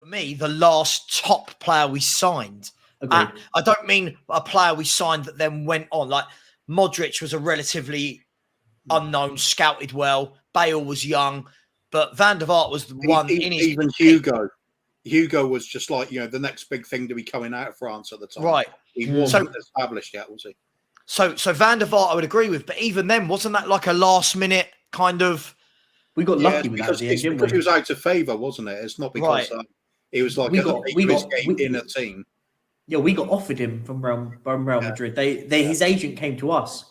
me, the last top player we signed. Agreed. I don't mean a player we signed that then went on. Like Modric was a relatively unknown, scouted well. Bale was young, but Van der Vaart was the one in his even Hugo. Hugo was just like, the next big thing to be coming out of France at the time. Right. He wasn't established yet, was he? So Van der Vaart I would agree with, but even then, wasn't that like a last minute kind of? We got lucky with that at the end, didn't we? He was out of favour, wasn't it? It's not because he was like in a team. Yeah, we got offered him from Real Madrid. His agent came to us.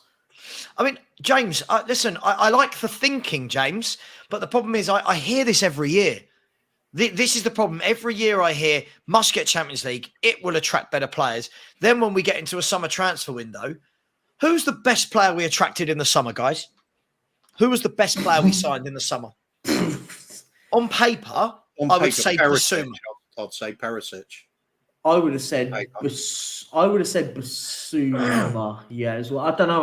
I mean, James, listen, I like the thinking, James, but the problem is I hear this every year. This is the problem. Every year I hear, must get Champions League. It will attract better players. Then when we get into a summer transfer window, who's the best player we attracted in the summer, guys? Who was the best player we signed in the summer? On paper, I would say Basuma. I'd say Perisic. I would have said Basuma. Yeah, as well. I don't know.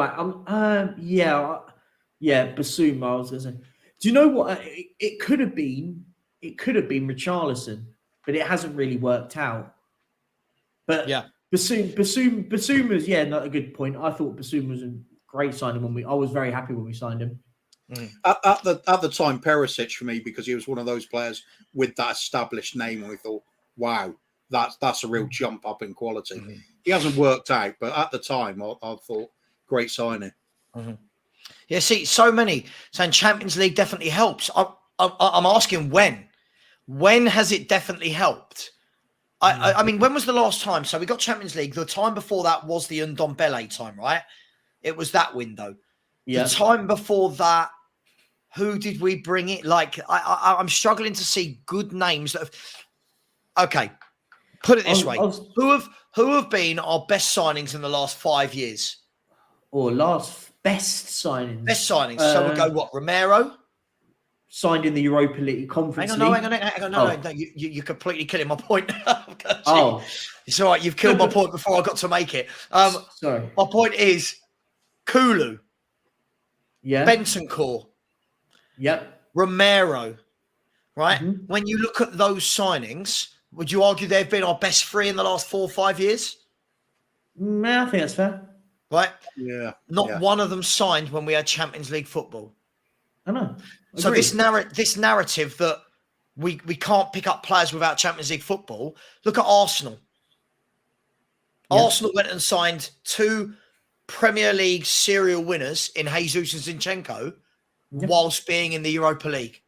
Basuma. I was gonna say. Do you know what? It could have been. It could have been Richarlison, but it hasn't really worked out. But yeah, Basuma's not a good point. I thought Basuma was a great signing I was very happy when we signed him. At the time, Perisic for me, because he was one of those players with that established name, and we thought, wow, that's a real jump up in quality. He hasn't worked out, but at the time, I thought great signing. Yeah, see, so many saying Champions League definitely helps. I'm asking when. When has it definitely helped? I mean, when was the last time? So we got Champions League. The time before that was the Ndombele time, right? It was that window. Yeah. The time before that, who did we bring it? Like, I'm struggling to see good names that have. Okay, put it this way: who have been our best signings in the last 5 years? Or last best signings? Best signings. So we'll go what? Romero. Signed in the Europa League Conference League. Hang on. No. You're completely killing my point. It's all right. You've killed my point before I got to make it. Sorry. My point is Kulu. Yeah. Bentancur. Yep. Romero. Right? When you look at those signings, would you argue they've been our best three in the last 4 or 5 years? I think that's fair. Right? Yeah. Not one of them signed when we had Champions League football. I know. So this narrative that we can't pick up players without Champions League football. Look at Arsenal. Yeah. Arsenal went and signed 2 Premier League serial winners in Jesus and Zinchenko whilst being in the Europa League.